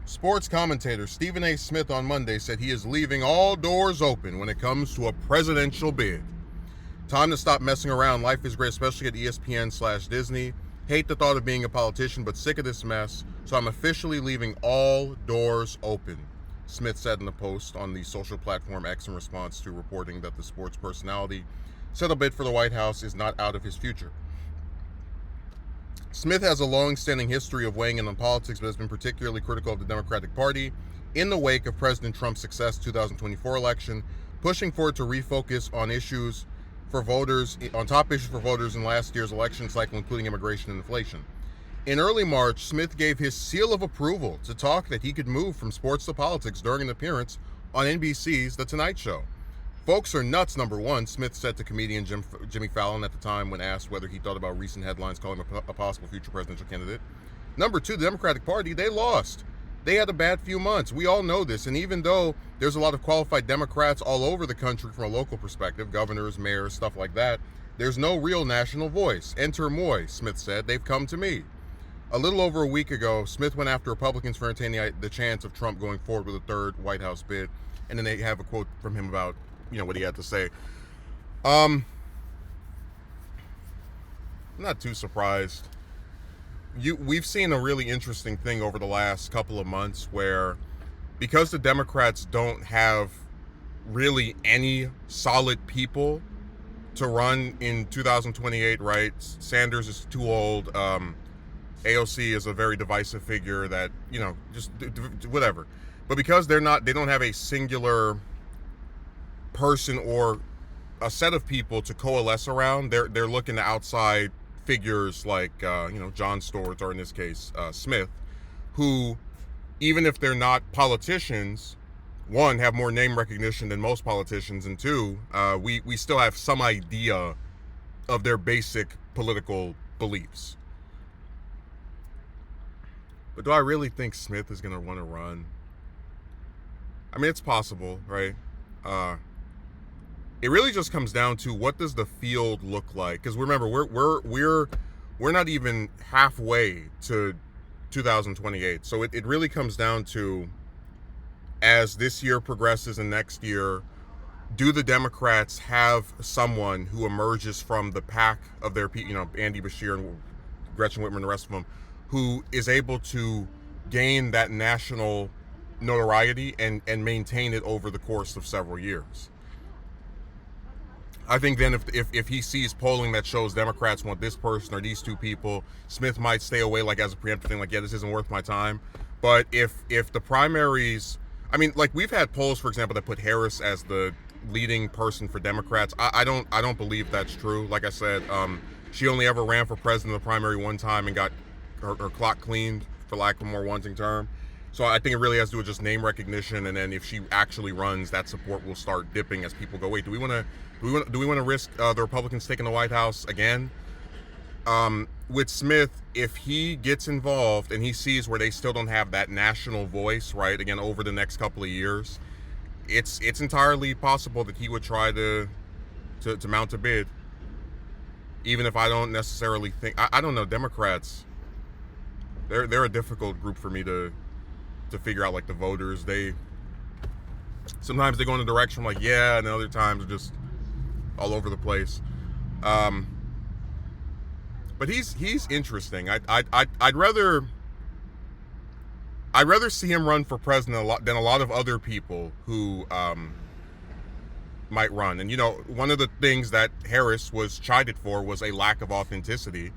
Sports commentator Stephen A. Smith on Monday said he is leaving all doors open when it comes to a presidential bid. Time to stop messing around. Life is great, especially at ESPN/Disney. Hate the thought of being a politician, but sick of this mess, so I'm officially leaving all doors open, Smith said in a post on the social platform X in response to reporting that the sports personality said a bid for the White House is not out of his future. Smith has a long-standing history of weighing in on politics, but has been particularly critical of the Democratic Party in the wake of President Trump's success 2024 election, pushing for it to refocus on issues for voters, on top issues for voters in last year's election cycle, including immigration and inflation. In early March, Smith gave his seal of approval to talk that he could move from sports to politics during an appearance on NBC's The Tonight Show. Folks are nuts, number one, Smith said to comedian Jimmy Fallon at the time when asked whether he thought about recent headlines calling him a possible future presidential candidate. Number two, the Democratic Party, they lost. They had a bad few months. We all know this. And even though there's a lot of qualified Democrats all over the country from a local perspective, governors, mayors, stuff like that, there's no real national voice. Enter Moy, Smith said. They've come to me. A little over a week ago, Smith went after Republicans for entertaining the chance of Trump going forward with a third White House bid. And then they have a quote from him about what he had to say. I'm not too surprised. We've seen a really interesting thing over the last couple of months where, because the Democrats don't have really any solid people to run in 2028, right? Sanders is too old. AOC is a very divisive figure that, just whatever. But because they don't have a singular person or a set of people to coalesce around, they're looking to outside figures like Jon Stewart, or in this case Smith, who, even if they're not politicians, one, have more name recognition than most politicians, and two, we still have some idea of their basic political beliefs. But do I really think Smith is going to want to run? I mean, it's possible, right? It really just comes down to, what does the field look like? Because remember, we're not even halfway to 2028. So it really comes down to, as this year progresses and next year, do the Democrats have someone who emerges from the pack of their, Andy Beshear and Gretchen Whitmer and the rest of them, who is able to gain that national notoriety and maintain it over the course of several years? I think then if he sees polling that shows Democrats want this person or these two people, Smith might stay away, like as a preemptive thing, like, yeah, this isn't worth my time. But if the primaries, I mean, like, we've had polls, for example, that put Harris as the leading person for Democrats. I don't believe that's true. Like I said, she only ever ran for president in the primary one time and got her clock cleaned, for lack of a more wanting term. So I think it really has to do with just name recognition, and then if she actually runs, that support will start dipping as people go, wait, do we want to risk the Republicans taking the White House again? With Smith, if he gets involved and he sees where they still don't have that national voice, right, again, over the next couple of years, it's entirely possible that he would try to mount a bid. Even if I don't necessarily think, I don't know, Democrats, they're a difficult group for me to figure out, like, the voters. Sometimes they go in a direction like, yeah, and other times they're just all over the place. But he's interesting. I'd rather see him run for president than a lot of other people who might run. And one of the things that Harris was chided for was a lack of authenticity.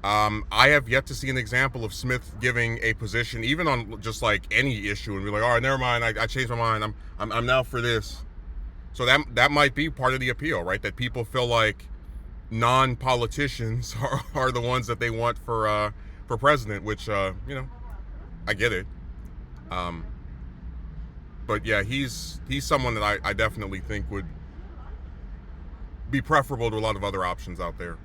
I have yet to see an example of Smith giving a position, even on just like any issue, and be like, all right, never mind, I changed my mind. I'm now for this. So that might be part of the appeal, right? That people feel like non-politicians are the ones that they want for president, which I get it. But yeah, he's someone that I definitely think would be preferable to a lot of other options out there.